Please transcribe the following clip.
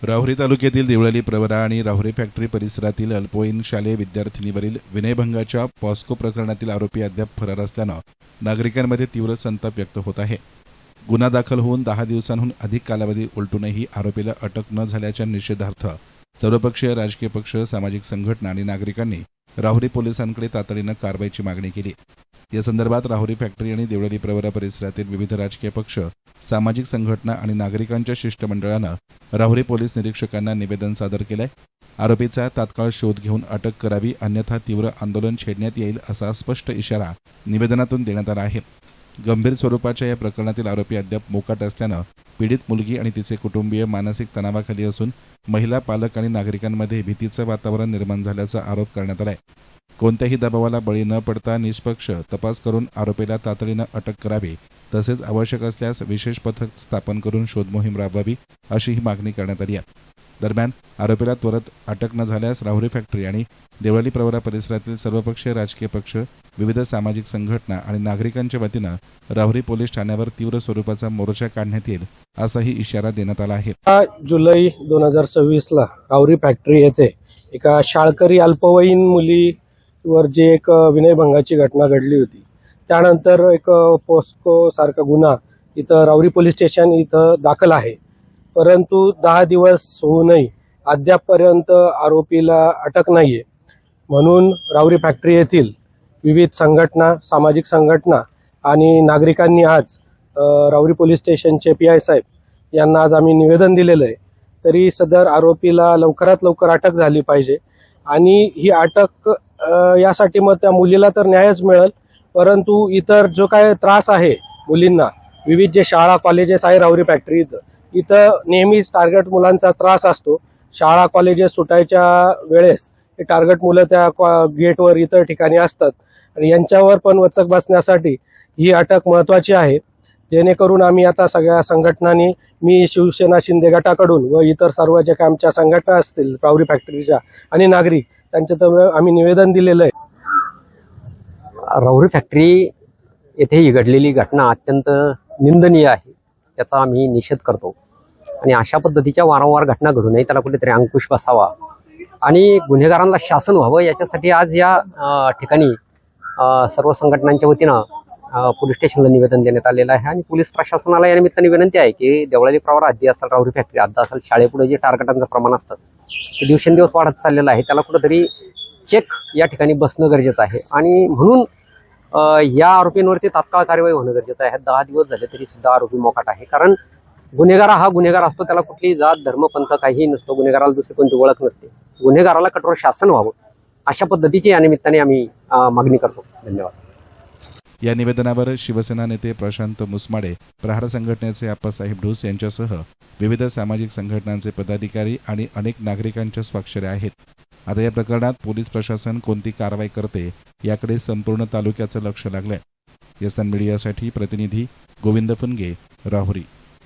राहुरी तालुक्यातील देवळाली प्रवरा आणि राहुरी फॅक्टरी परिसरातील अल्पवयीन शालेय विद्यार्थिनीवरील विनयभंगाच्या पॉस्को प्रकरणातील आरोपी अद्याप फरार असल्यानं नागरिकांमध्ये तीव्र संताप व्यक्त होत आहे। गुन्हा दाखल होऊन 10 दिवसांहून अधिक कालावधी उलटूनही आरोपीला अटक न झाल्याच्या निषेधार्थ सर्वपक्षीय राजकीय पक्ष, सामाजिक संघटना आणि नागरिकांनी राहुरी पोलिसांकडे तातडीनं कारवाईची मागणी केली। या संदर्भात राहुरी फॅक्टरी आणि देवळाली प्रवरा परिसरातील विविध राजकीय पक्ष, सामाजिक संघटना आणि नागरिकांच्या शिष्टमंडळानं राहुरी पोलीस निरीक्षकांना निवेदन सादर केलंय। आरोपीचा तात्काळ शोध घेऊन अटक करावी, अन्यथा तीव्र आंदोलन छेडण्यात येईल असा स्पष्ट इशारा निवेदनातून देण्यात आला आहे। गंभीर स्वरूपाच्या या प्रकरणातील आरोपी अद्याप मोकाट असल्यानं पीडित मुलगी आणि तिचे कुटुंबीय मानसिक तणावाखाली असून महिला, पालक आणि नागरिकांमध्ये भीतीचं वातावरण निर्माण झाल्याचा आरोप करण्यात आलाय। कोणत्याही दबावाला बळी न पडता निष्पक्ष तपास करून आरोपीला तातडीनं अटक करावी, तसेच आवश्यक असल्यास विशेष पथक स्थापन करून शोध मोहीम राबवावी, अशी ही मागणी करण्यात आली आहे। दरम्यान आरोपीला त्वरित अटक न झाल्यास राहुरी फॅक्टरी आणि देवळाली प्रवरा परिसरातील सर्वपक्षीय राजकीय पक्ष, विविध सामाजिक संघटना आणि नागरिकांच्या वतीनं राहुरी पोलीस ठाण्यावर तीव्र स्वरूपाचा मोर्चा काढण्यात येईल, असाही इशारा देण्यात आला आहे। जुलै 2026 राहुरी फॅक्टरी येथे एका शाळकरी अल्पवयीन मुलीवर जे एक विनयभंगाची घटना घडली होती, त्यानंतर एक पोस्को सारखा गुन्हा इथं राहुरी पोलीस स्टेशन इथं दाखल आहे। परंतु 10 दिवस होऊनही अद्यापपर्यंत आरोपीला अटक नाहीये। म्हणून राहुरी फॅक्टरी येथील विविध संघटना, सामाजिक संघटना आणि नागरिकांनी आज राहुरी पोलीस स्टेशनचे PI साहेब यांना आज आम्ही निवेदन दिलेलं आहे। तरी सदर आरोपीला लवकरात लवकर अटक झाली पाहिजे आणि ही अटक यासाठी मग त्या मुलीला तर न्यायच मिळेल, परंतु इतर जो काय त्रास आहे मुलींना, विविध जे शाळा कॉलेजेस आहे राहुरी फॅक्टरी इथं नेहमीच टार्गेट मुलांचा त्रास असतो। शाळा कॉलेजेस सुटायच्या वेळेस हे टार्गेट मुलं त्या गेटवर इतर ठिकाणी असतात आणि यांच्यावर पण वचक बसण्यासाठी ही अटक महत्त्वाची आहे। जेणेकरून आम्ही आता सगळ्या संघटनांनी, मी शिवसेना शिंदे गटाकडून व इतर सर्व जे काय आमच्या संघटना असतील राहुरी फॅक्टरीच्या आणि नागरिक, त्यांच्यात आम्ही निवेदन दिलेलं आहे। राहुरी फॅक्टरी येथे ही घडलेली घटना अत्यंत निंदनीय आहे, त्याचा आम्ही निषेध करतो आणि अशा पद्धतीच्या वारंवार घटना घडू नये, त्याला कुठेतरी अंकुश बसावा आणि गुन्हेगारांना शासन व्हावं, याच्यासाठी आज या ठिकाणी सर्व संघटनांच्या वतीनं पोलीस स्टेशनला निवेदन देण्यात आलेलं आहे। आणि पोलीस प्रशासनाला या निमित्ताने विनंती आहे की देवळाली प्रवरा हद्दी असेल, राहुरी फॅक्टरी हद्द असेल, शाळेपुढे जे टार्गेटांचं प्रमाण असतं ते दिवसेंदिवस वाढत चाललेलं आहे, त्याला कुठेतरी चेक या ठिकाणी बसणं गरजेचं आहे आणि म्हणून या आरोपींवरती तात्काळ कार्यवाही होणं गरजेचं आहे। 10 दिवस झाले तरी सुद्धा आरोपी मोकाट आहे, कारण गुन्हेगार हा गुन्हेगार असतो, त्याला कुठली जात, धर्म, पंथ काहीही नसतो, गुन्हेगाराला दुसरी कोणती ओळख नसते। गुन्हेगाराला कठोर शासन व्हावं अशा पद्धतीची या निमित्ताने आम्ही मागणी करतो। धन्यवाद। या निवेदनावर शिवसेना नेते प्रशांत मुसमाडे, प्रहार संघटनेचे आप्पासाहेब ढोस यांच्यासह विविध सामाजिक संघटनांचे पदाधिकारी आणि अनेक नागरिकांच्या स्वाक्षऱ्या आहेत। आता या प्रकरणात पोलीस प्रशासन कोणती कारवाई करते याकडे संपूर्ण तालुक्याचं लक्ष लागलंय। यसन मीडियासाठी प्रतिनिधी गोविंद फुनगे, राहुरी।